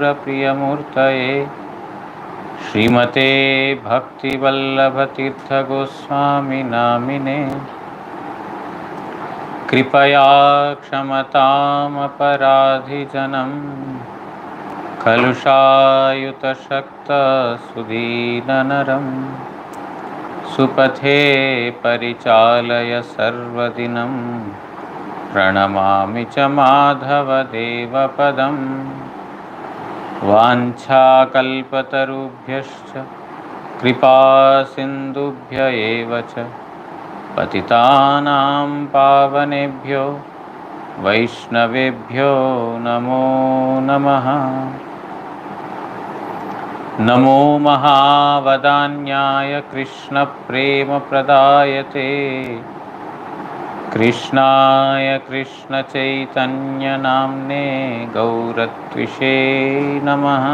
गौरप्रियमूर्तये श्रीमते भक्तिवल्लभतीर्थगोस्वामी नामिने कृपया क्षमतामपराधिजनं कलुषायुतशक्तसुदीननरं सुपथे परिचालय सर्वदिनं प्रणमामि च माधवदेवपदम् वाञ्छाकल्पतरुभ्यश्च कृपासिन्धुभ्य एव च पतितानां पावनेभ्यो वैष्णवेभ्यो नमो नमः। नमो महावदान्याय कृष्णप्रेमप्रदायते कृष्णाय कृष्णचैतन्यनाम्ने गौरत्विषे नमः।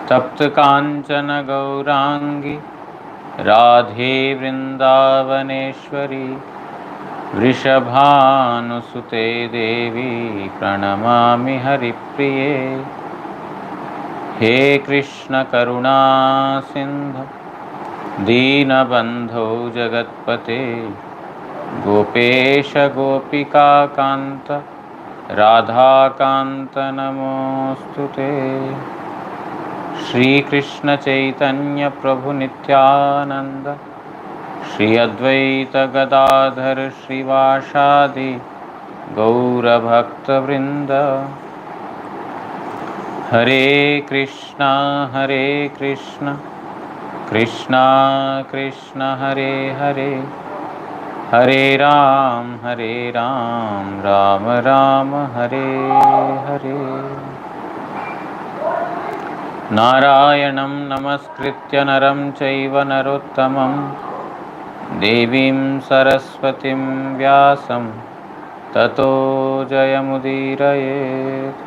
तप्तकाञ्चन गौराङ्गी राधे वृन्दावनेश्वरी वृषभानुसुते देवी प्रणमामि हरिप्रिये। हे कृष्ण करुणा सिन्धु दीनबन्धो जगत्पते गोपेश गोपिकान्त राधाकान्त नमोऽस्तुते। श्रीकृष्ण चैतन्य प्रभु नित्यानंद श्री अद्वैत गदाधर श्रीवासादि गौरभक्तवृंद। हरे कृष्णा कृष्णा कृष्ण हरे हरे हरे राम राम राम हरे हरे। नारायणं नमस्कृत्य नरं चैव नरोत्तमं देवीं सरस्वतीं व्यासं ततो जयमुदीरयेत्।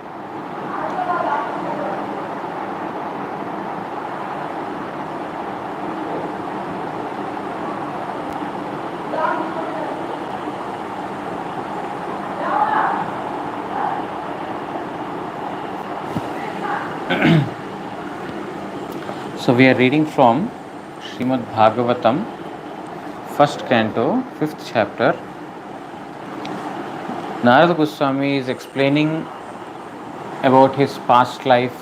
So we are reading from Srimad Bhagavatam, first canto, 5th chapter. Narada Goswami is explaining about his past life,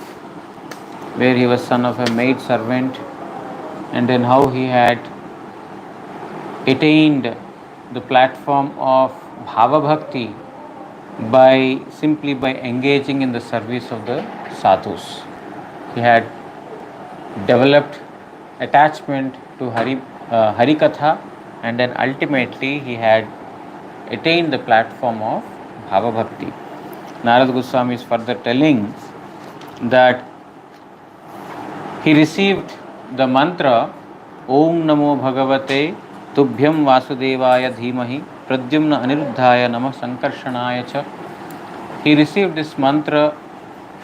where he was son of a maid servant, and then how he had attained the platform of Bhava Bhakti simply by engaging in the service of the sadhus. He had developed attachment to Harikatha, and then ultimately he had attained the platform of Bhava Bhakti. Narada Goswami is further telling that he received the mantra Om Namo Bhagavate Tubhyam Vasudevaya Dhimahi Pradyumna Aniruddhaya Namah Sankarshanaya Cha. He received this mantra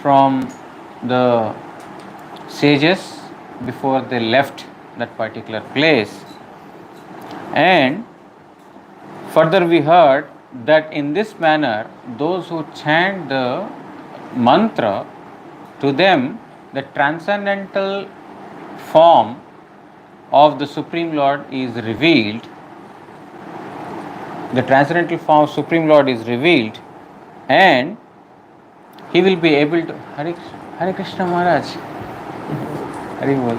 from the sages before they left that particular place. And further we heard that in this manner, those who chant the mantra, to them the transcendental form of the Supreme Lord is revealed. The transcendental form of Supreme Lord is revealed, and he will be able to... Hare Krishna Maharaj. Hari Bol.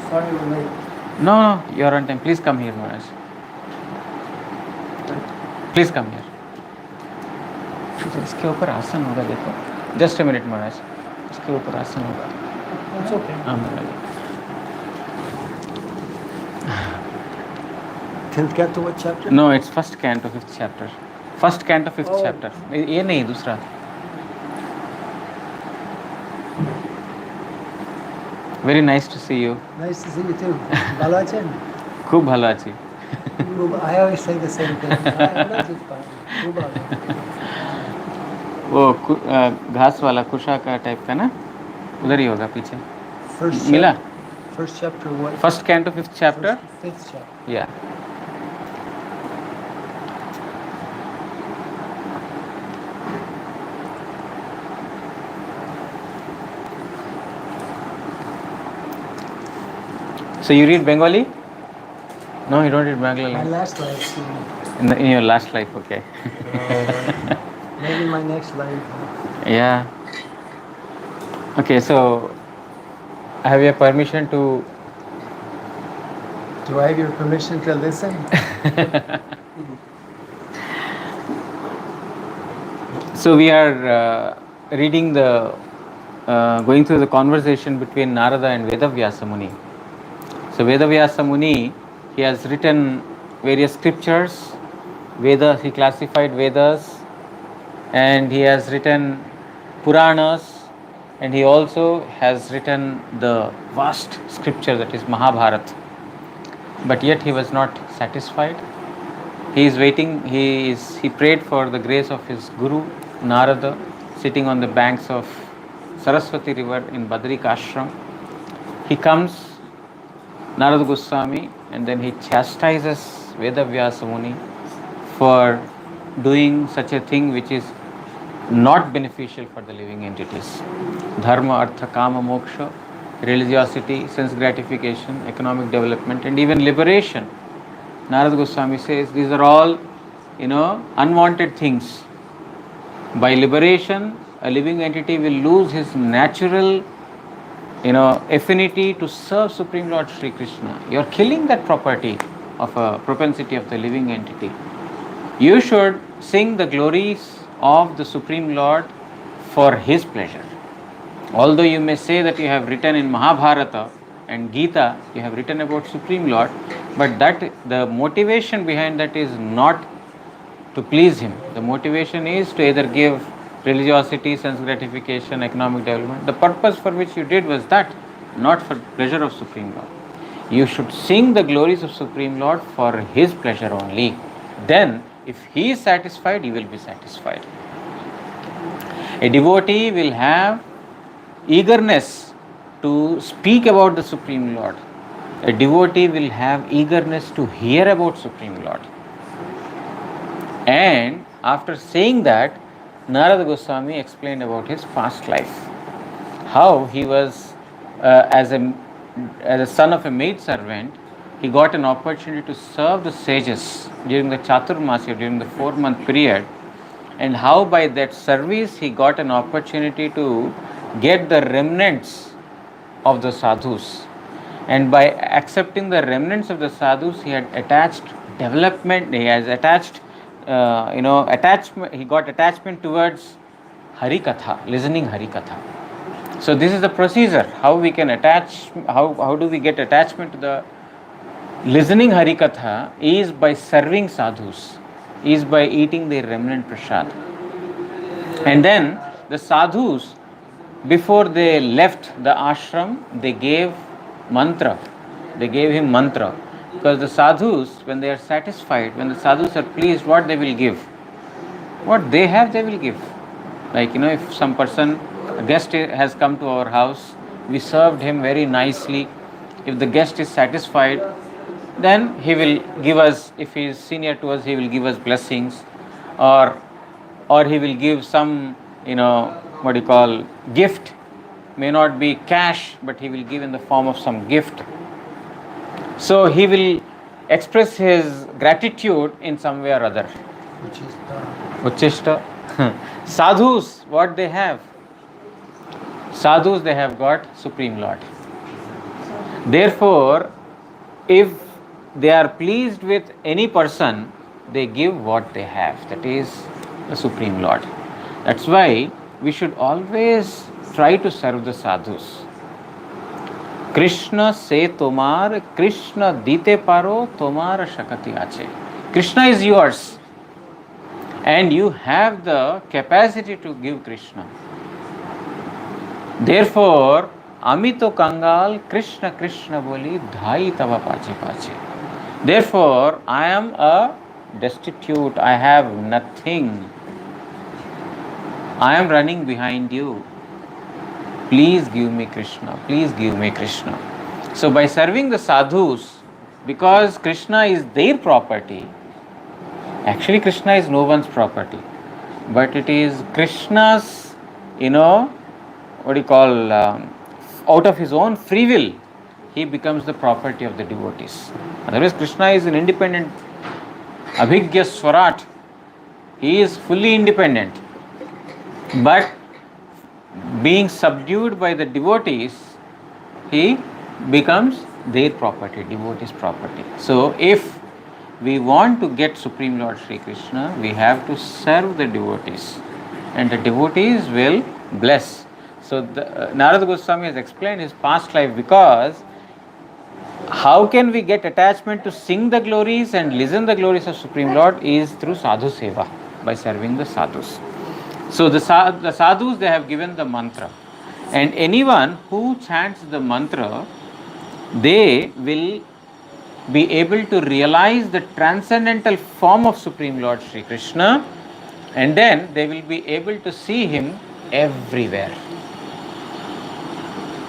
Sorry, we're late. No, you're on time. Please come here, Maharaj. Please come here. इसके ऊपर आसन होगा, देखो. Just a minute, Maharaj. इसके ऊपर आसन होगा. It's okay. हाँ, Maharaj. 10th canto, what chapter? No, it's first canto, 5th chapter. First canto, 5th chapter. ये नहीं, दूसरा. Very nice to see you. Nice to see you too. ভালো আছেন? খুব ভালো আছি. I always say the same thing. খুব ভালো. वो घास वाला कुशा का टाइप का ना, उधर ही होगा पीछे. First मिला? First chapter what? First canto, 5th chapter. 5th chapter. Yeah. So you read Bengali? No, you don't read Bengali. My last life, see. In your last life, okay. Maybe my next life. Yeah. Okay, so I have your permission to. Do I have your permission to listen? So we are reading going through the conversation between Narada and Vedavyasa Muni. So Vedavyasa Muni, he has written various scriptures, Vedas, he classified Vedas, and he has written Puranas, and he also has written the vast scripture that is Mahabharata. But yet he was not satisfied. He is waiting, he prayed for the grace of his Guru, Narada, sitting on the banks of Saraswati river in Badrika ashram. He comes, Narada Goswami, and then he chastises Vedavyasa Muni for doing such a thing which is not beneficial for the living entities. Dharma, Artha, Kama, Moksha, religiosity, sense gratification, economic development, and even liberation. Narada Goswami says these are all, unwanted things. By liberation, a living entity will lose his natural, affinity to serve Supreme Lord Sri Krishna. You are killing that property of a propensity of the living entity. You should sing the glories of the Supreme Lord for his pleasure. Although you may say that you have written in Mahabharata and Gita, you have written about Supreme Lord, but that the motivation behind that is not to please him. The motivation is to either give religiosity, sense gratification, economic development. The purpose for which you did was that, not for pleasure of Supreme Lord. You should sing the glories of Supreme Lord for his pleasure only. Then, if he is satisfied, you will be satisfied. A devotee will have eagerness to speak about the Supreme Lord. A devotee will have eagerness to hear about Supreme Lord. And after saying that, Narada Goswami explained about his past life. How he was, as a son of a maid servant, he got an opportunity to serve the sages during the Chaturmasya, during the 4-month period, and how by that service he got an opportunity to get the remnants of the sadhus. And by accepting the remnants of the sadhus, he had attached development, he has attached, attachment, he got attachment towards Harikatha, listening Harikatha. So this is the procedure, how we can attach, how do we get attachment to the listening Harikatha is by serving sadhus, is by eating their remnant prasad. And then the sadhus, before they left the ashram, they gave mantra. They gave him mantra. Because the sadhus, when they are satisfied, when the sadhus are pleased, what they will give? What they have, they will give. Like, if some person, a guest has come to our house, we served him very nicely. If the guest is satisfied, then he will give us, if he is senior to us, he will give us blessings, or he will give some, gift. May not be cash, but he will give in the form of some gift. So he will express his gratitude in some way or other. Uchishta. Sadhus, what they have? Sadhus, they have got Supreme Lord. Therefore, if they are pleased with any person, they give what they have. That is the Supreme Lord. That's why we should always try to serve the sadhus. Krishna se tomar, Krishna dite paro, tomar shakati ache. Krishna is yours, and you have the capacity to give Krishna. Therefore, Amito Kangal, Krishna Krishna boli, dhai tava pache pache. Therefore, I am a destitute, I have nothing. I am running behind you. Please give me Krishna, please give me Krishna. So by serving the sadhus, because Krishna is their property, actually Krishna is no one's property, but it is Krishna's, out of his own free will, he becomes the property of the devotees. Otherwise, Krishna is an independent Abhigya Swarat. He is fully independent. But being subdued by the devotees, he becomes their property, devotees' property. So, if we want to get Supreme Lord Sri Krishna, we have to serve the devotees, and the devotees will bless. So, Narada Goswami has explained his past life, because how can we get attachment to sing the glories and listen the glories of Supreme Lord is through sadhu seva, by serving the sadhus. So the sadhus, they have given the mantra, and anyone who chants the mantra, they will be able to realize the transcendental form of Supreme Lord Sri Krishna, and then they will be able to see him everywhere.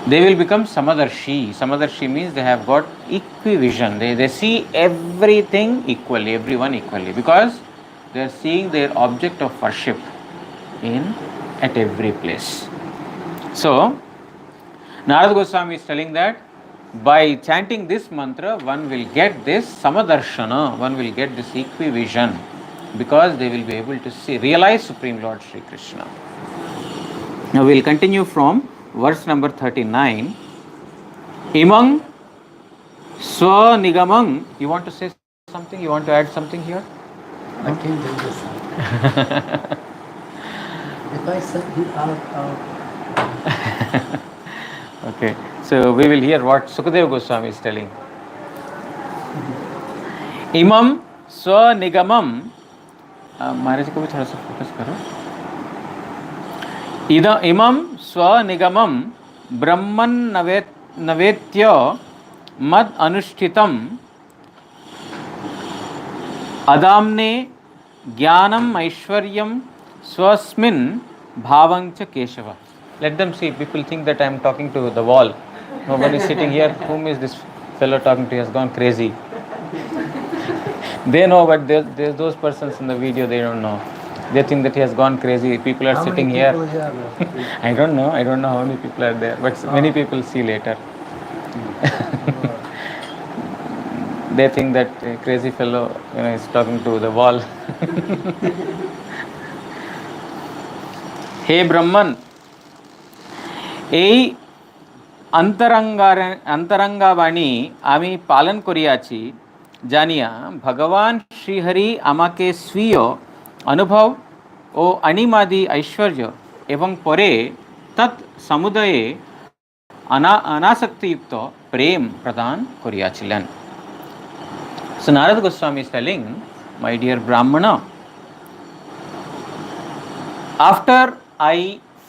They will become Samadarshi. Samadarshi means they have got equivision. They see everything equally, everyone equally, because they are seeing their object of worship at every place. So, Narada Goswami is telling that by chanting this mantra, one will get this Samadarshana, one will get this equivision, because they will be able to realize Supreme Lord Sri Krishna. Now we will continue from verse number 39. Imang Swanigamang. You want to say something? You want to add something here? I can't do this. If I said out. Okay, so we will hear what Sukadeva Goswami is telling. Imam Swanigamam. महाराज जी को भी थोड़ा सा focus करो. इमं स्वनिगमं ब्रह्मन् नवेत्य मद अनुष्ठितम् अदाम्ने ज्ञानम् ऐश्वर्यं स्वस्मिन् भावं च Keshav. Let them see. People think that I am talking to the wall. Nobody is sitting here. Whom is this fellow talking to? He has gone crazy. They know, but there's those persons in the video, they don't know. They think that he has gone crazy. People are sitting here. I don't know how many people are there, but many people see later. They think that a crazy fellow, is talking to the wall. Hey Brahman, এই অন্তরঙ্গাবাণী আমি পালন করিয়াছি, জানিয়া ভগবান শ্রীহরি আমাকে স্বীয় অনুভব ও অনিমাদি ঐশ্বর্য এবং পরে তৎ সমুদয়ে অনাসক্তিযুক্ত প্রেম প্রদান করিয়াছিলেন. So Narada Goswami is telling, my dear Brahmana, after I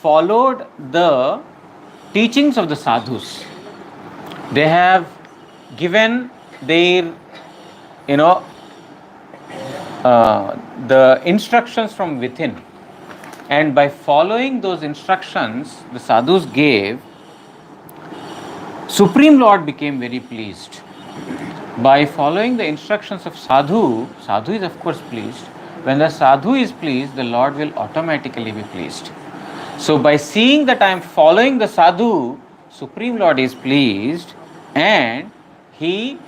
followed the teachings of the sadhus, they have given their the instructions from within, and by following those instructions the sadhus gave, Supreme Lord became very pleased. By following the instructions of sadhu is of course pleased. When the sadhu is pleased, the Lord will automatically be pleased. So by seeing that I am following the sadhu, Supreme Lord is pleased, and he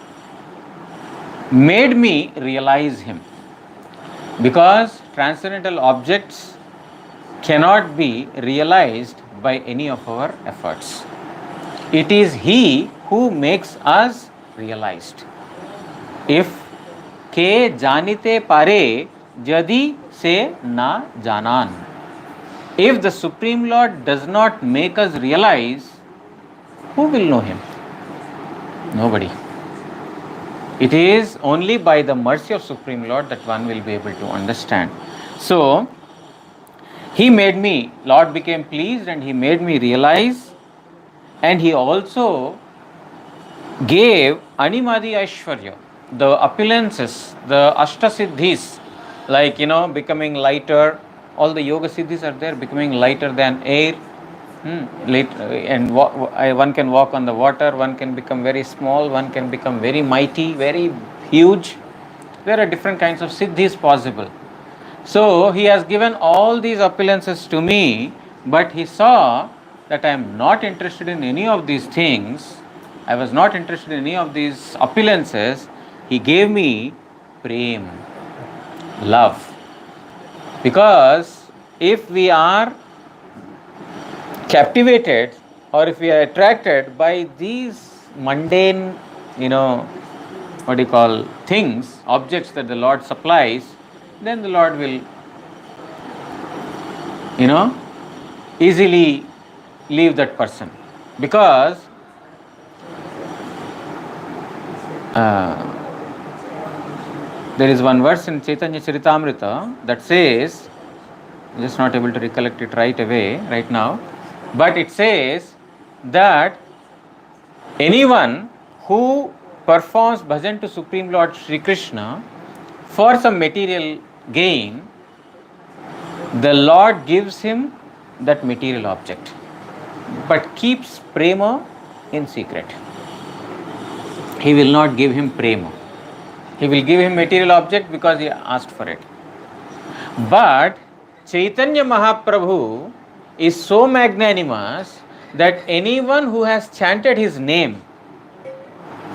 made me realize him, because transcendental objects cannot be realized by any of our efforts. It is he who makes us realized. If ke janite pare jadi se na janan, if the Supreme Lord does not make us realize, who will know him? Nobody. It is only by the mercy of Supreme Lord that one will be able to understand. So, Lord became pleased, and he made me realize, and he also gave Animadi Aishwarya, the opulences, the Ashtasiddhis, like becoming lighter. All the yoga siddhis are there, becoming lighter than air. And one can walk on the water, one can become very small, one can become very mighty, very huge. There are different kinds of siddhis possible. So he has given all these opulences to me, but he saw that I am not interested in any of these things, I was not interested in any of these opulences. He gave me prem, love. Because if we are captivated or if we are attracted by these mundane, what do you call, things, objects that the Lord supplies, then the Lord will, easily leave that person. Because there is one verse in Chaitanya Charitamrita that says, I'm just not able to recollect it right now, but it says that anyone who performs bhajan to Supreme Lord Sri Krishna for some material gain, the Lord gives him that material object, but keeps prema in secret. He will not give him prema. He will give him material object because he asked for it. But Chaitanya Mahaprabhu is so magnanimous that anyone who has chanted his name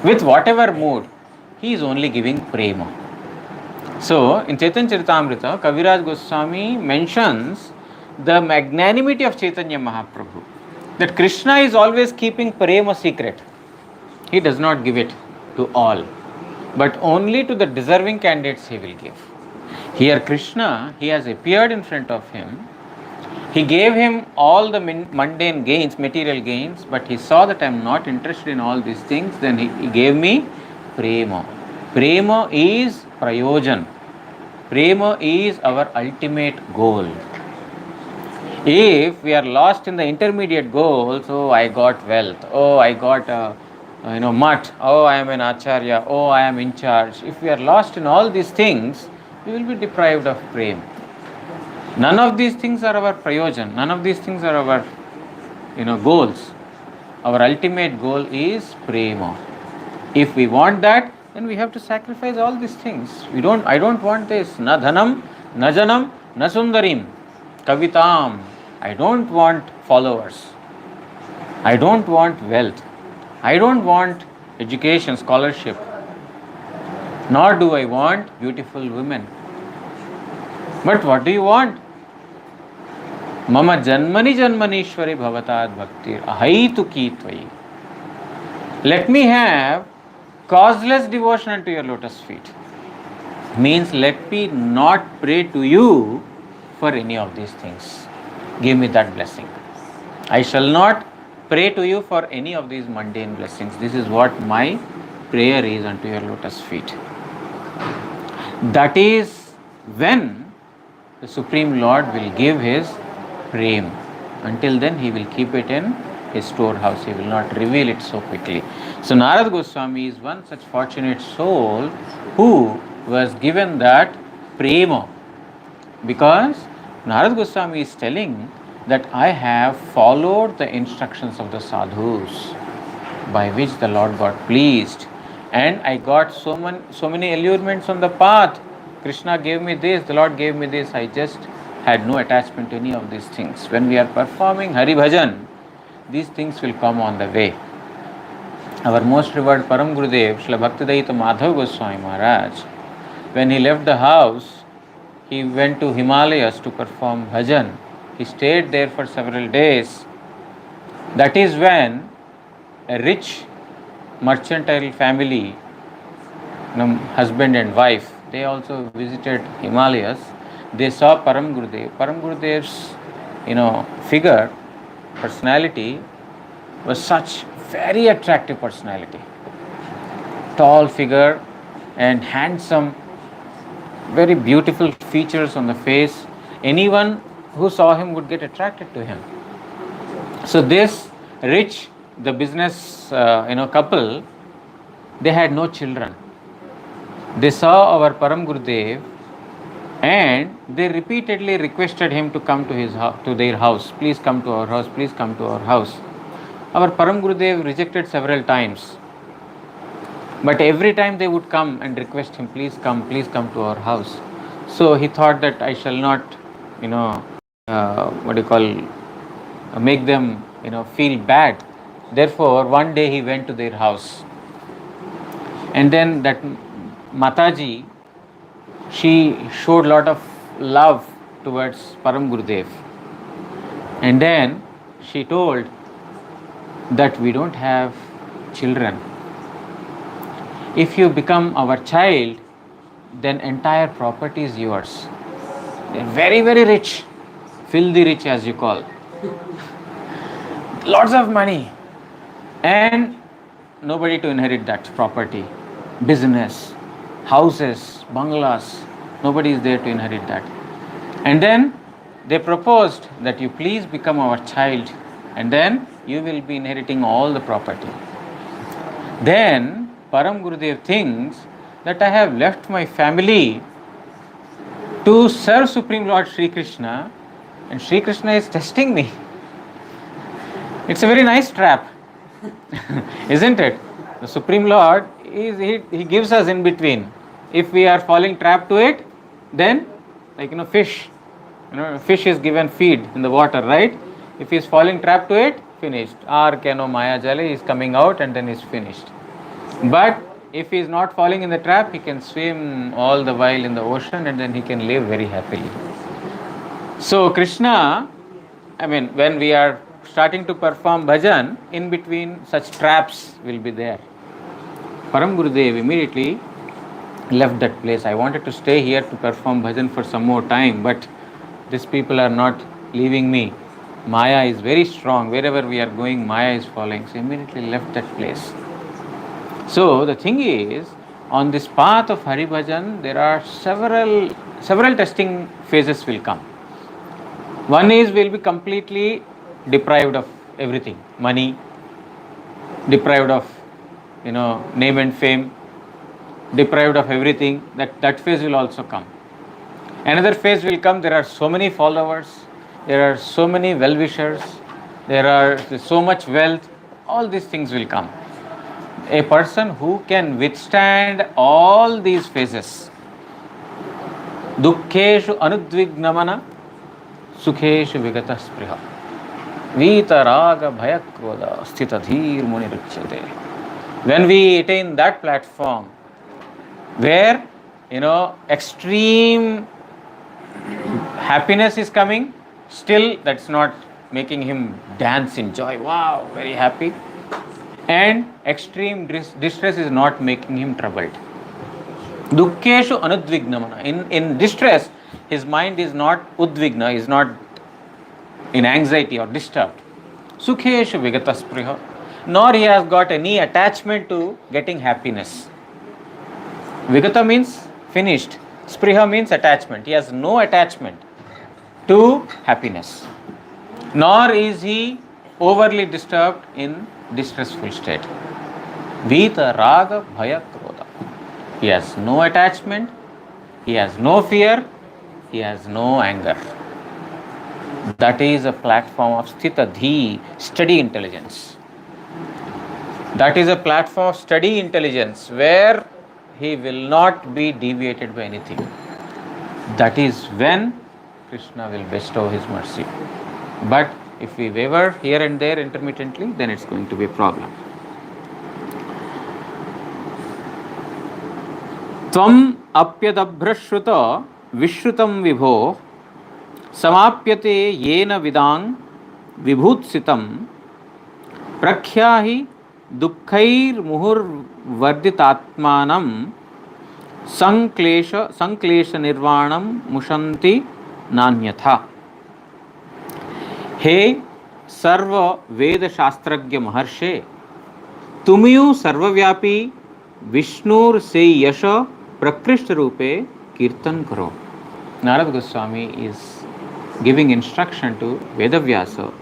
with whatever mood, he is only giving prema. So, in Chaitanya Charitamrita, Kaviraj Goswami mentions the magnanimity of Chaitanya Mahaprabhu, that Krishna is always keeping prema secret. He does not give it to all, but only to the deserving candidates he will give. Here Krishna, he has appeared in front of him. He gave him all the mundane gains, material gains, but he saw that I am not interested in all these things. Then he gave me prema. Prema is prayojan. Prema is our ultimate goal. If we are lost in the intermediate goals, oh, I got wealth, oh, I got mutt, oh, I am an acharya, oh, I am in charge. If we are lost in all these things, we will be deprived of prema. None of these things are our prayojan. None of these things are our, goals. Our ultimate goal is prema. If we want that, then we have to sacrifice all these things. I don't want this. Na dhanam, na janam, na sundarim, kavitam. I don't want followers. I don't want wealth. I don't want education, scholarship. Nor do I want beautiful women. But what do you want? Mama janmani janmanishwari bhavatad bhaktir ahaitu tvai. Let me have causeless devotion unto your lotus feet. Means let me not pray to you for any of these things. Give me that blessing. I shall not pray to you for any of these mundane blessings. This is what my prayer is unto your lotus feet. That is when the Supreme Lord will give his prem. Until then, he will keep it in his storehouse. He will not reveal it so quickly. So, Narad Goswami is one such fortunate soul who was given that prema, because Narad Goswami is telling that I have followed the instructions of the sadhus, by which the Lord got pleased, and I got so many allurements on the path. Krishna gave me this, the Lord gave me this. I just had no attachment to any of these things. When we are performing Hari Bhajan, these things will come on the way. Our most revered Param Gurudev, Srila Bhaktidaita Madhav Goswami Maharaj, when he left the house, he went to Himalayas to perform bhajan. He stayed there for several days. That is when a rich mercantile family, husband and wife, they also visited Himalayas. They saw Param Gurudev. Param Gurudev's, figure, personality was such very attractive personality. Tall figure and handsome, very beautiful features on the face. Anyone who saw him would get attracted to him. So this rich, the business, couple, they had no children. They saw our Param Gurudev and they repeatedly requested him to come to their house. Please come to our house. Please come to our house. Our Param Gurudev rejected several times. But every time they would come and request him, please come to our house. So he thought that I shall not, make them, feel bad. Therefore, one day he went to their house, and then that Mataji, she showed lot of love towards Param Gurudev, and then she told that we don't have children. If you become our child, then entire property is yours. They're very, very rich, filthy rich as you call. Lots of money, and nobody to inherit that property. Business, houses, bungalows, nobody is there to inherit that. And then they proposed that you please become our child, and then you will be inheriting all the property. Then Param Gurudev thinks that I have left my family to serve Supreme Lord Sri Krishna, and Sri Krishna is testing me. It's a very nice trap, isn't it? The Supreme Lord he gives us in between. If we are falling trap to it, then like fish, fish is given feed in the water, right? If he is falling trap to it, finished. Ar keno maya jale is coming out and then is finished. But if he is not falling in the trap, he can swim all the while in the ocean and then he can live very happily. So Krishna, when we are starting to perform bhajan, in between such traps will be there. Param Gurudev immediately left that place. I wanted to stay here to perform bhajan for some more time, but these people are not leaving me. Maya is very strong. Wherever we are going, Maya is following. So immediately left that place. So the thing is, on this path of Hari Bhajan, there are several testing phases will come. One is we'll be completely deprived of everything, money, deprived of name and fame, deprived of everything. That phase will also come. Another phase will come. There are so many followers, there are so many well-wishers, there's so much wealth. All these things will come. A person who can withstand all these phases, dukkeshu anudvignamana, sukheshu vigata spriha, vitaraga bhayakroda sthitadhir munirichyate. When we attain that platform where extreme happiness is coming, still that's not making him dance in joy, wow, very happy, and extreme distress is not making him troubled. Dukkeshu anudvignamana. In distress, his mind is not udvigna, is not in anxiety or disturbed. Sukheshu vigata spriha. Nor he has got any attachment to getting happiness. Vigata means finished. Spriha means attachment. He has no attachment to happiness. Nor is he overly disturbed in distressful state. Vita raga bhaya krodha. He has no attachment, he has no fear, he has no anger. That is a platform of sthita dhi, steady intelligence. That is a platform of steady intelligence where he will not be deviated by anything. That is when Krishna will bestow his mercy. But if we waver here and there intermittently, then it's going to be a problem. Tvam apyadabhrashruta vishrutam vibho samapyate yena vidang vibhutsitam prakhyahi dukkhair muhur varditatmanam sanklesha nirvanam mushanti nanyatha. हे सर्व वेद शास्त्रज्ञ महर्षे, तुमियो सर्वव्यापी विष्णुर से यश प्रकृष्ट रूपे कीर्तन करो. Narad Goswami is giving instruction to Vedavyasa.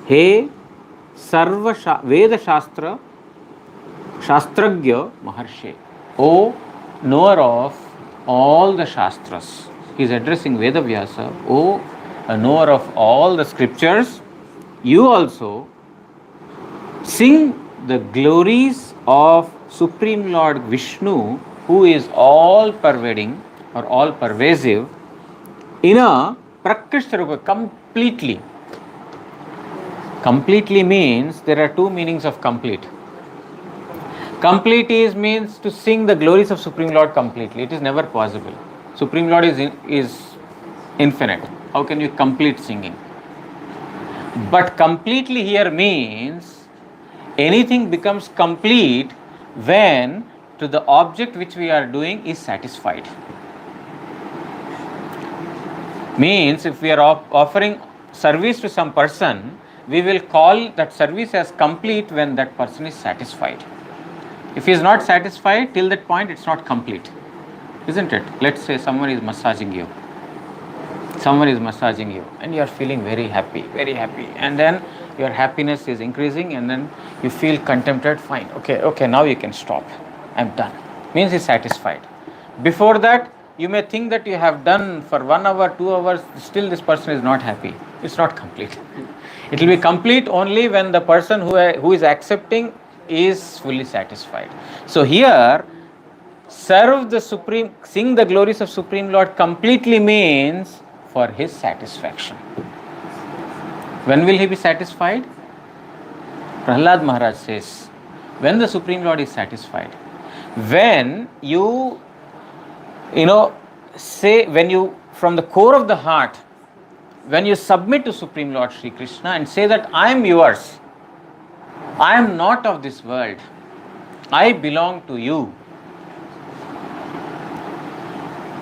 He sarva Veda Shastra Shastragya Maharshe, O knower of all the Shastras. He is addressing Vedavyasa, O a knower of all the scriptures. You also sing the glories of Supreme Lord Vishnu, who is all pervading or all pervasive, in a prakrishta rupa, completely. Completely means there are two meanings of complete. Complete means to sing the glories of Supreme Lord completely. It is never possible. Supreme Lord is infinite. How can you complete singing? But completely here means anything becomes complete when to the object which we are doing is satisfied. Means if we are offering service to some person, we will call that service as complete when that person is satisfied. If he is not satisfied, till that point it's not complete, isn't it? Let's say someone is massaging you, and you are feeling very happy, and then your happiness is increasing, and then you feel contented. Fine, okay, now you can stop, I'm done. Means he's satisfied. Before that, you may think that you have done for 1 hour, 2 hours, still this person is not happy. It's not complete. It will be complete only when the person who is accepting is fully satisfied. So here, serve the Supreme, sing the glories of Supreme Lord completely means for his satisfaction. When will he be satisfied? Prahlad Maharaj says, when the Supreme Lord is satisfied, when you say, when you from the core of the heart, when you submit to Supreme Lord Sri Krishna and say that I am yours, I am not of this world, I belong to you.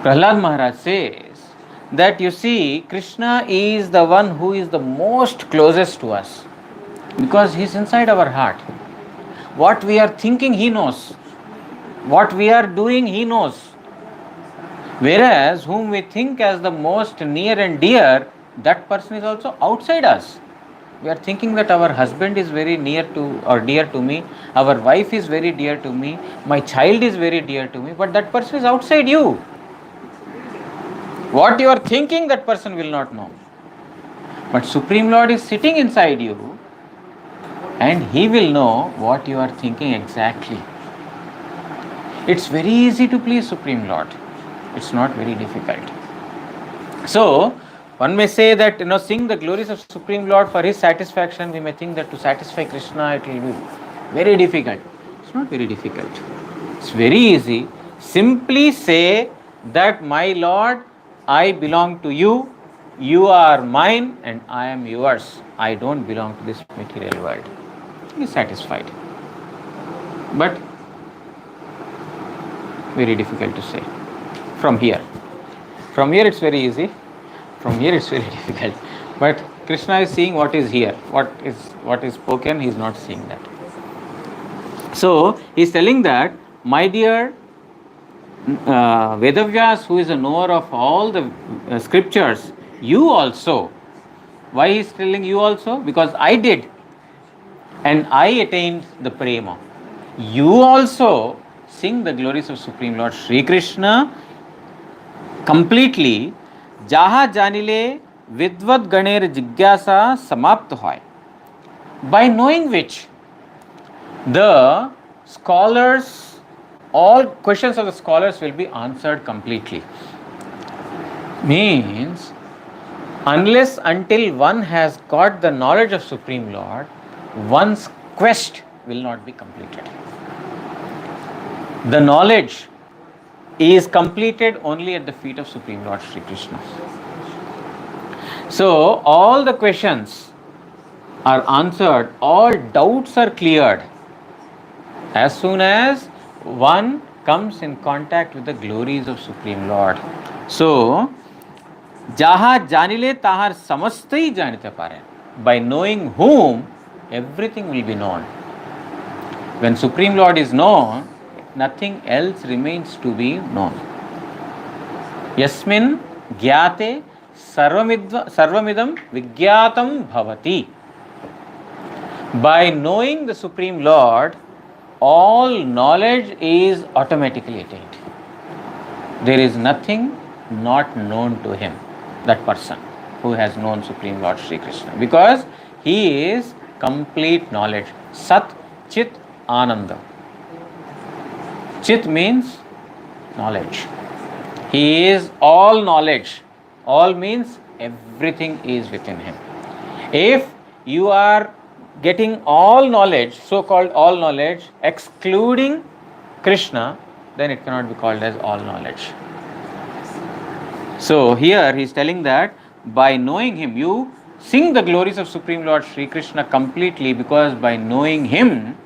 Prahlad Maharaj says that you see, Krishna is the one who is the most closest to us because he is inside our heart. What we are thinking, he knows. What we are doing, he knows. Whereas whom we think as the most near and dear, that person is also outside us. We are thinking that our husband is very near to or dear to me, our wife is very dear to me, my child is very dear to me, but that person is outside you. What you are thinking, that person will not know. But Supreme Lord is sitting inside you and he will know what you are thinking exactly. It's very easy to please Supreme Lord. It's not very difficult. So, one may say that, sing the glories of Supreme Lord for his satisfaction. We may think that to satisfy Krishna it will be very difficult. It's not very difficult. It's very easy. Simply say that, my Lord, I belong to you, you are mine and I am yours. I don't belong to this material world. He is satisfied. But very difficult to say. From here it's very easy. From here it's very difficult. But Krishna is seeing what is here. What is spoken, he is not seeing that. So he is telling that, my dear Vedavyas, who is a knower of all the scriptures, you also. Why he is telling you also? Because I did and I attained the prema. You also sing the glories of Supreme Lord Sri Krishna completely. Jaha janile vidvad ganer jigyasa samapt hoy. By knowing which the scholars, all questions of the scholars will be answered completely. Means, unless until one has got the knowledge of Supreme Lord, one's quest will not be completed. The knowledge is completed only at the feet of Supreme Lord Sri Krishna. So, all the questions are answered, all doubts are cleared as soon as one comes in contact with the glories of Supreme Lord. So, jaha janile tahar samastai janite pare. By knowing whom, everything will be known. When Supreme Lord is known, nothing else remains to be known. Yasmin gyate sarvamidam vigyatam bhavati. By knowing the Supreme Lord, all knowledge is automatically attained. There is nothing not known to him, that person who has known Supreme Lord Sri Krishna, because he is complete knowledge. Sat, Chit, Ananda. Chit means knowledge. He is all knowledge. All means everything is within him. If you are getting all knowledge, so called all knowledge, excluding Krishna, then it cannot be called as all knowledge. So here he is telling that by knowing him, you sing the glories of Supreme Lord Sri Krishna completely, because by knowing him,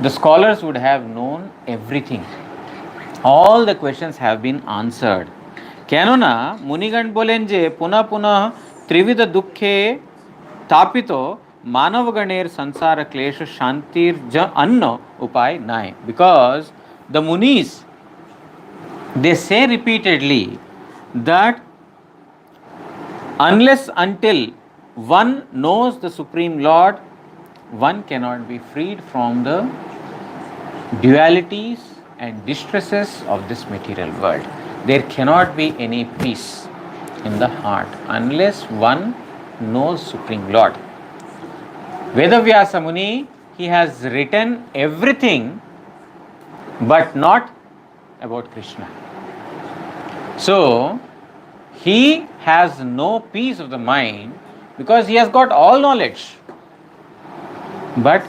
the scholars would have known everything. All the questions have been answered. কেননা মুনিগণ বলেন যে পুনঃ পুনঃ ত্রিবিধ দুঃখে তাপিত মানবগণের সংসার ক্লেশ শান্তির অন্য উপায় নাই. Because the munis, they say repeatedly that unless until one knows the Supreme Lord, one cannot be freed from the dualities and distresses of this material world. There cannot be any peace in the heart unless one knows Supreme Lord. Vedavyasa Muni, he has written everything but not about Krishna. So he has no peace of the mind because he has got all knowledge, but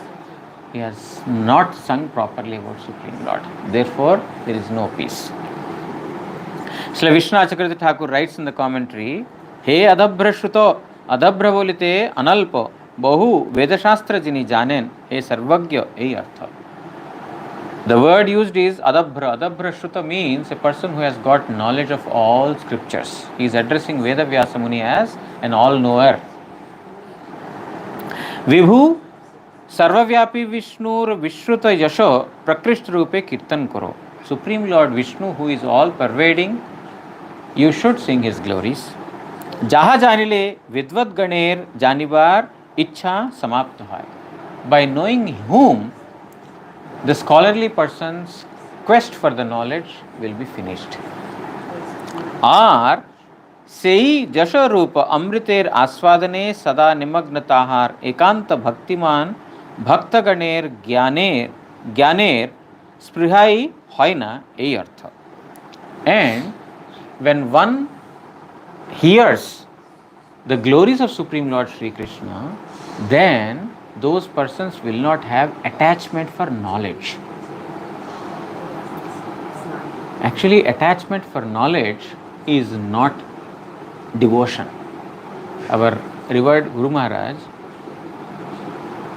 he has not sung properly about Supreme Lord. Therefore, there is no peace. Srila Vishwanath Chakravarti Thakur writes in the commentary, He adabhra shruto, adabhra bolite analpo, bahu vedashastra jini janen, he sarvagya, ei artha. The word used is adabhra. Adabhra shruta means a person who has got knowledge of all scriptures. He is addressing Vedavyasa Muni as an all-knower. Vibhu Sarvavyapi Vishnur Vishruta Yasho Prakrisht Rupe Kirtan Karo. Supreme Lord Vishnu, who is all pervading, you should sing his glories. Jaha janile vidvat ganer janibar ichha samapta hai. By knowing whom, the scholarly person's quest for the knowledge will be finished. Or sei jasha rupa amriter aswadane sada nimagnatahar ekanta bhaktiman bhaktaganer gyaner sprihai hoina ei artha. And when one hears the glories of Supreme Lord Sri Krishna, then those persons will not have attachment for knowledge. Actually, attachment for knowledge is not devotion. Our revered Guru Maharaj,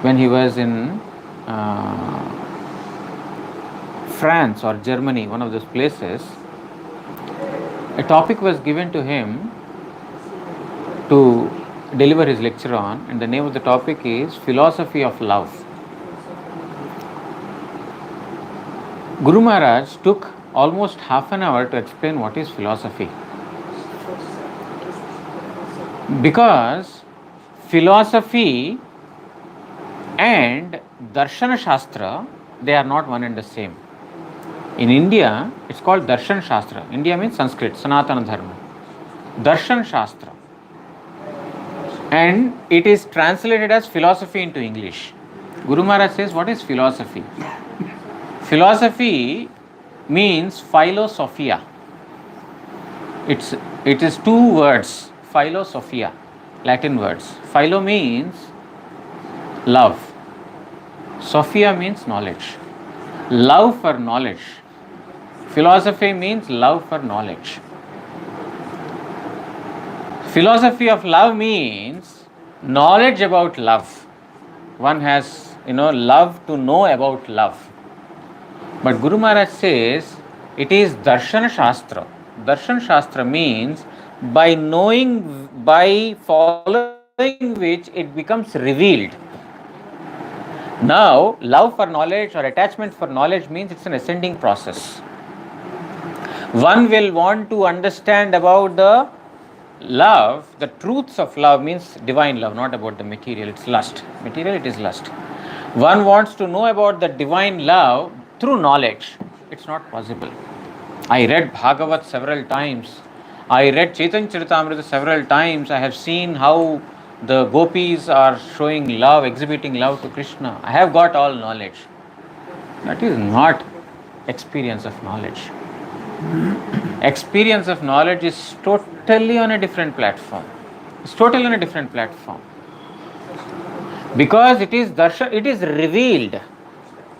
when he was in France or Germany, one of those places, a topic was given to him to deliver his lecture on, and the name of the topic is Philosophy of Love. Guru Maharaj took almost half an hour to explain what is philosophy. Because philosophy and Darshana Shastra, they are not one and the same. In India, it's called Darshan Shastra. India means Sanskrit, Sanatana Dharma. Darshan Shastra. And it is translated as philosophy into English. Guru Maharaj says, what is philosophy? Philosophy means philosophia. It is two words, philosophia, Latin words. Philo means love. Sophia means knowledge. Love for knowledge. Philosophy means love for knowledge. Philosophy of love means knowledge about love. One has, love to know about love. But Guru Maharaj says it is Darshan Shastra. Darshan Shastra means by knowing, by following which it becomes revealed. Now, love for knowledge or attachment for knowledge means it's an ascending process. One will want to understand about the love, the truths of love means divine love, not about the material, it's lust. Material, it is lust. One wants to know about the divine love through knowledge. It's not possible. I read Bhagavat several times. I read Chaitanya Charitamrita several times. I have seen how the gopis are showing love, exhibiting love to Krishna. I have got all knowledge. That is not experience of knowledge. Experience of knowledge is totally on a different platform. It's totally on a different platform. Because it is darshan, it is revealed.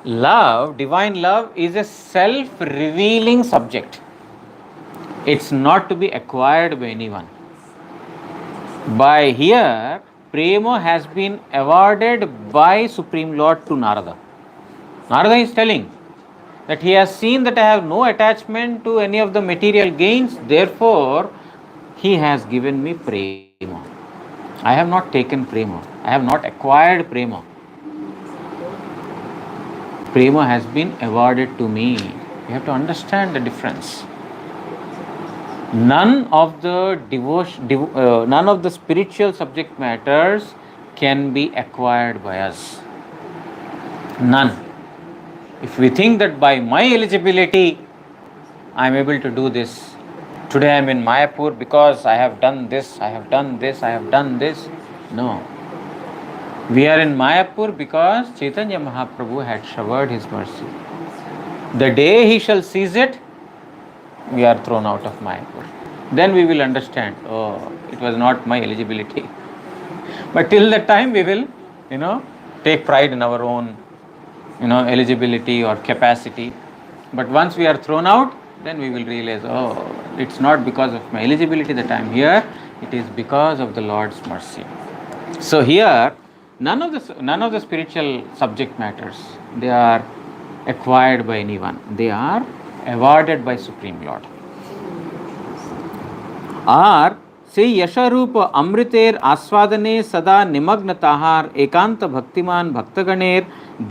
Love, divine love, is a self-revealing subject. It's not to be acquired by anyone. By here, Prema has been awarded by Supreme Lord to Narada. Narada is telling that he has seen that I have no attachment to any of the material gains, therefore, he has given me Prema. I have not taken Prema, I have not acquired Prema. Prema has been awarded to me. You have to understand the difference. None of the none of the spiritual subject matters can be acquired by us. None. If we think that by my eligibility I am able to do this, today I am in Mayapur because I have done this, I have done this, I have done this. No. We are in Mayapur because Chaitanya Mahaprabhu had showered his mercy. The day he shall seize it, we are thrown out of Mayapur. Then we will understand, oh, it was not my eligibility. But till that time we will, take pride in our own, eligibility or capacity. But once we are thrown out, then we will realize, oh, it's not because of my eligibility that I am here, it is because of the Lord's mercy. So here, none of the spiritual subject matters, they are acquired by anyone. They are awarded by Supreme Lord. আর সেই यशरूप अमृतेर आस्वादने सदा निमग्न ताहार एकांत भक्तिमान भक्तगणेर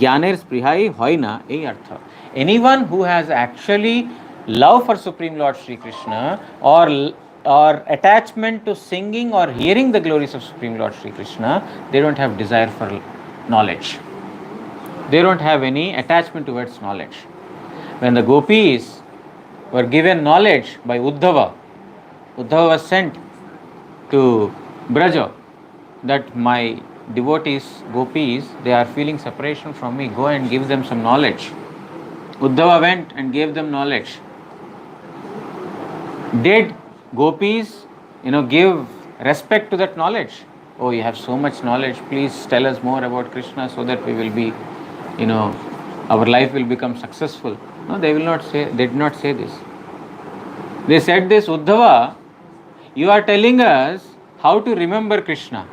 ज्ञानेर स्पृहाई হয় না এই अर्थ. Anyone who has actually love for Supreme Lord Shri Krishna or attachment to singing or hearing the glories of Supreme Lord Shri Krishna, they don't have desire for knowledge. They don't have any attachment towards knowledge. When the gopis were given knowledge by Uddhava was sent to Braja that my devotees, gopis, they are feeling separation from me, go and give them some knowledge. Uddhava went and gave them knowledge. Did gopis, give respect to that knowledge? Oh, you have so much knowledge, please tell us more about Krishna so that we will be, our life will become successful. No, they did not say this. They said this, Uddhava, you are telling us how to remember Krishna.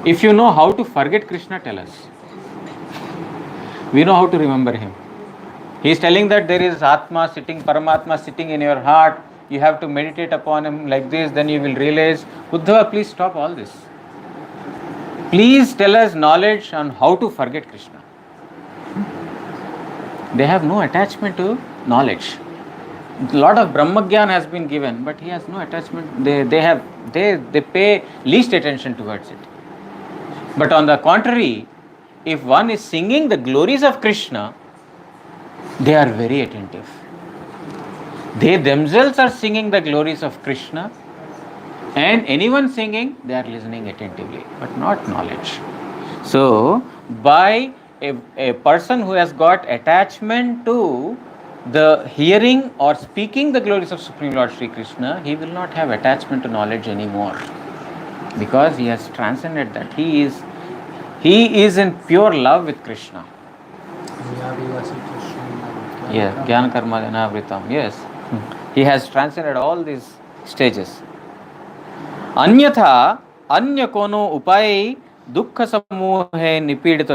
If you know how to forget Krishna, tell us. We know how to remember him. He is telling that there is Atma sitting, Paramatma sitting in your heart. You have to meditate upon him like this, then you will realize. Uddhava, please stop all this. Please tell us knowledge on how to forget Krishna. They have no attachment to knowledge. A lot of Brahmagyan has been given, but he has no attachment. They pay least attention towards it. But on the contrary, if one is singing the glories of Krishna, they are very attentive. They themselves are singing the glories of Krishna, and anyone singing, they are listening attentively, but not knowledge. So, by a person who has got attachment to the hearing or speaking the glories of Supreme Lord Shri Krishna, he will not have attachment to knowledge anymore, because he has transcended that. He is in pure love with Krishna. Yes, Jnana Karma Janavritam. Yes, he has transcended all these stages. अन्यथा अन्य कोनो उपाय दुख समूहे निपीड़ित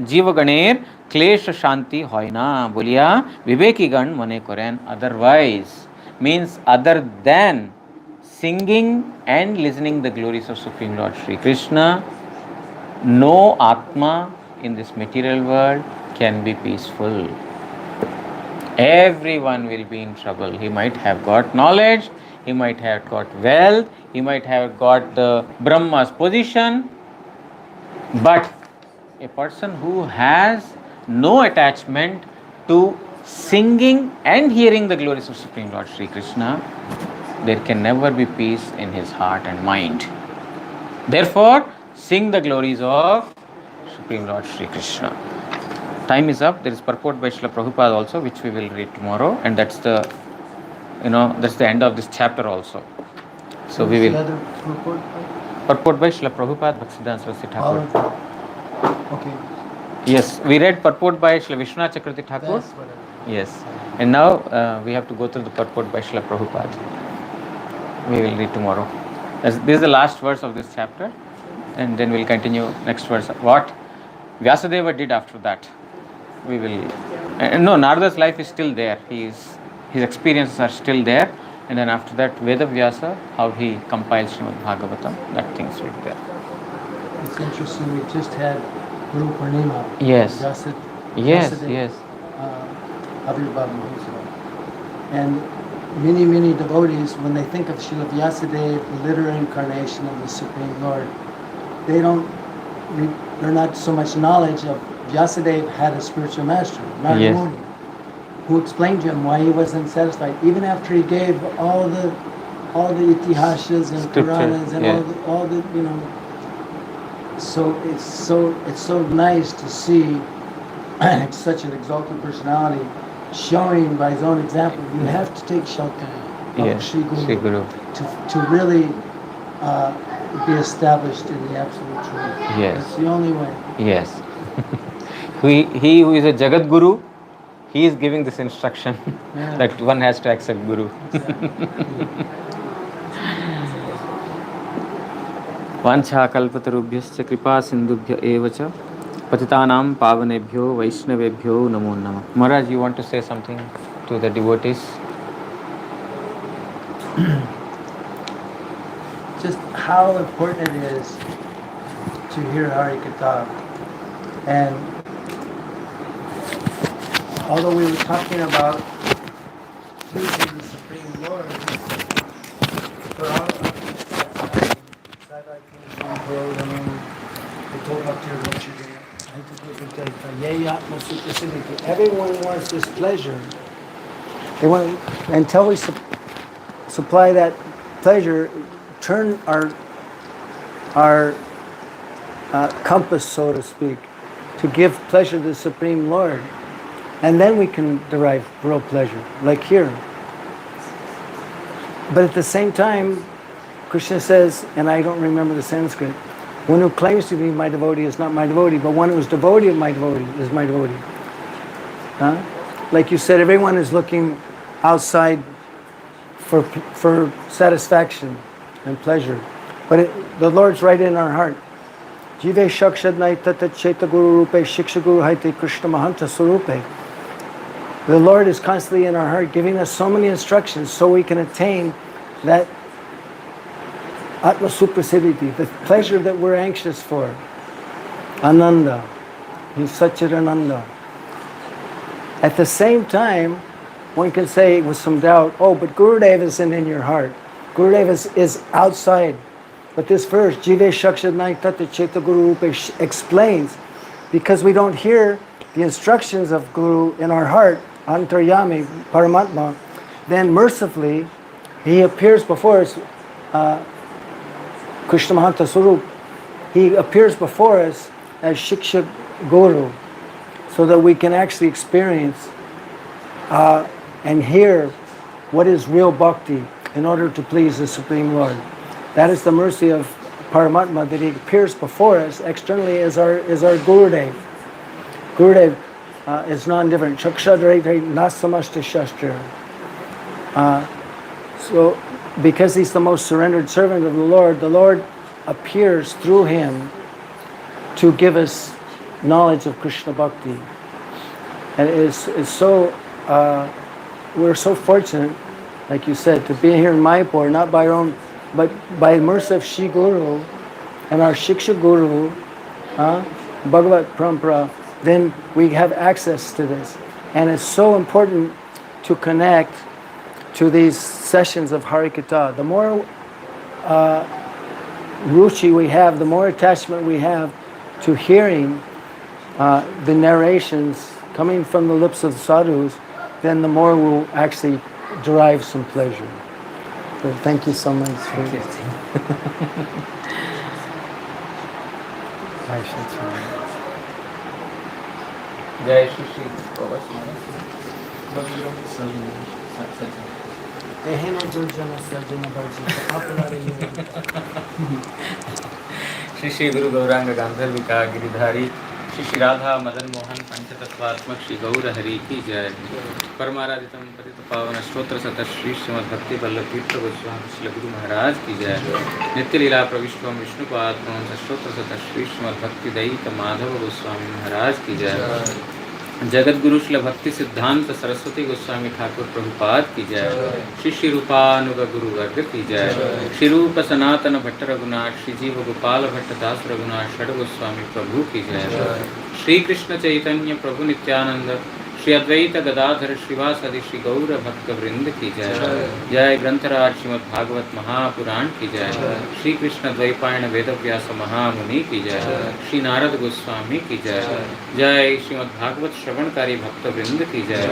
जीवगणेर क्लेश शांति होय ना बोलिया विवेकी गण मने करें. Otherwise means other than singing and listening the glories of Supreme Lord Shri Krishna, no Atma in this material world can be peaceful. Everyone will be in trouble. He might have got knowledge, he might have got wealth, he might have got the Brahma's position, but a person who has no attachment to singing and hearing the glories of Supreme Lord Shri Krishna, there can never be peace in his heart and mind. Therefore, sing the glories of Supreme Lord Shri Krishna. Time is up. There is purport by Srila Prabhupada also, which we will read tomorrow, and that's the end of this chapter also. So we will. Purport by Srila Prabhupada Bhaktisiddhanta Saraswati All Thakur. of them. Okay. Yes, we read purport by Srila Vishwanath Chakravarti Thakur. That's what I Yes, and now we have to go through the purport by Srila Prabhupada. We will read tomorrow. This is the last verse of this chapter, and then we'll continue next verse. What Vyasadeva did after that, we will. No, Narada's life is still there. His experiences are still there, and then after that, Veda Vyasa, how he compiles Srimad Bhagavatam, that things will be there. It's interesting, we just had Guru Purnima. Yes. Yes, Vyasadeva, yes. Abhirbhav Mahotsav. And many devotees, when they think of Srila Vyasadeva, the literal incarnation of the Supreme Lord, they're not so much knowledge of Vyasadeva had a spiritual master, Narada Yes. Muni, who explained to him why he wasn't satisfied, even after he gave all the itihasas and Scripture, Puranas and yeah. all the So it's so nice to see such an exalted personality showing by his own example. You have to take shelter of Yes, Sri Guru, Sri Guru. to really be established in the absolute truth. Yes. That's the only way. Yes. he who is a Jagat Guru, he is giving this instruction Yeah. that one has to accept Guru. वाञ्छा कल्पतरुभ्यश्च कृपा सिन्धुभ्य एव च पतितानां पावनेभ्यो वैष्णवेभ्यो नमो नमः. Maharaj, you want to say something to the devotees? Just how important it is to hear Hari Katha. And although we were talking about pleasing the Supreme Lord, for all of us, everyone wants this pleasure. They want, until we supply that pleasure, turn our compass, so to speak, to give pleasure to the Supreme Lord, and then we can derive real pleasure, like here. But at the same time, Krishna says, and I don't remember the Sanskrit, one who claims to be my devotee is not my devotee, but one who is devotee of my devotee is my devotee. Huh? Like you said, everyone is looking outside for satisfaction and pleasure. But the Lord's right in our heart. Jive shakshadnai tata cheta guru rupe shiksha guru haite Krishna mahanta surupe. The Lord is constantly in our heart, giving us so many instructions so we can attain that Atma Suprasiddhiti, the pleasure that we're anxious for. Ananda. He's Satchidananda. At the same time, one can say with some doubt, oh, but Gurudev isn't in your heart. Gurudev is outside. But this verse, Jive Shakshadnai Tata Cheta Guru Rupe, explains, because we don't hear the instructions of Guru in our heart, Antaryami, Paramatma, then mercifully, he appears before us, Krishna Mahanta Swarup, he appears before us as Shiksha Guru, so that we can actually experience and hear what is real bhakti in order to please the Supreme Lord. That is the mercy of Paramatma, that he appears before us externally as our Gurudev. Gurudev is non-different. Chakshadrai nasamashta shastra. So, because he's the most surrendered servant of the Lord appears through him to give us knowledge of Krishna Bhakti. And it's so, we're so fortunate, like you said, to be here in Mayapur, not by our own, but by the mercy of Shri Guru and our Shiksha Guru, Bhagavat Parampara, then we have access to this. And it's so important to connect to these sessions of Harikatha. The more ruchi we have, the more attachment we have to hearing the narrations coming from the lips of the sadhus, then the more we'll actually derive some pleasure. So thank you so much. Thank you. Jai Shri Shri Prabhupada. Ehena Durjana Sarjana Bharjita Apalari Shri Shri गुरु गौरांग गांधर्विका गिरिधारी श्री श्री राधा मदन मोहन पंचतत्वात्मक श्री गौर हरि की जय। परमाराधितम पतित पावन स्तोत्र सत श्री श्रीमद भक्ति वल्लभ तीर्थ गोस्वामी श्री गुरु महाराज की जय। नित्य लीला प्रविष्टम विष्णुपाद स्तोत्र सत श्री श्रीमद भक्ति दयित माधव गोस्वामी महाराज की जय। जगत गुरु श्री भक्ति सिद्धांत सरस्वती गोस्वामी ठाकुर प्रभुपाद की जय। श्री श्री रूपानुग गुरु वर्ग की जय। श्री रूप सनातन भट्ट रघुनाथ श्री जीव गोपाल भट्ट दास रघुनाथ षड गोस्वामी प्रभु की जय। श्री कृष्ण चैतन्य प्रभु नित्यानंद श्री अद्वैत गदाधर श्रीवासदि श्री गौर भक्त वृंद की जय। जय ग्रंथराज श्रीमद् भागवत महापुराण की जय। श्री कृष्ण द्वैपायन वेद व्यास महामुनि की जय। श्री नारद गोस्वामी की जय। जय श्रीमद् भागवत श्रवणकारी भक्त वृंद की जय।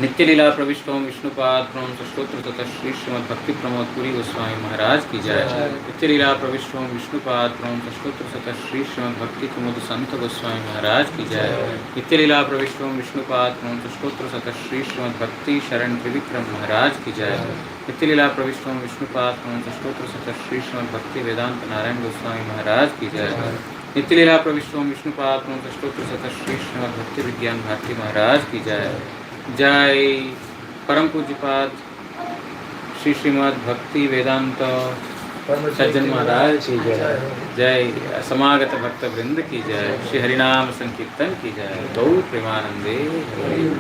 नित्य लीला प्रविष्टोम विष्णुपाद प्रम स्तोत्र तथा श्री श्रीमद् भक्ति प्रमोद पुरी गोस्वामी महाराज की जय। नित्य लीला प्रविष्टोम विष्णुपाद प्रम स्तोत्र तथा श्री श्रीमद् भक्ति प्रमोद संत गोस्वामी महाराज की जय। नित्य लीला प्रविष्टोम विष्णुपाद प्रम स्तोत्र तथा श्री श्रीमद् भक्ति शरण त्रिविक्रम महाराज की जय। नित्य लीला प्रविष्टोम विष्णुपाद प्रम स्तोत्र तथा श्री श्रीमद् भक्ति वेदांत नारायण गोस्वामी महाराज की जय। नित्य लीला प्रविष्टोम विष्णुपाद प्रम स्तोत्र तथा श्री श्रीमद् भक्ति विज्ञान भारती महाराज की जय। जय परम पूज्यपाद श्री श्रीमद् भक्ति वेदांत सज्जन महाराज की जय। जय समागत भक्त वृंद की जय। श्री हरिनाम संकीर्तन की जय। गौर प्रेमानंदे हरि।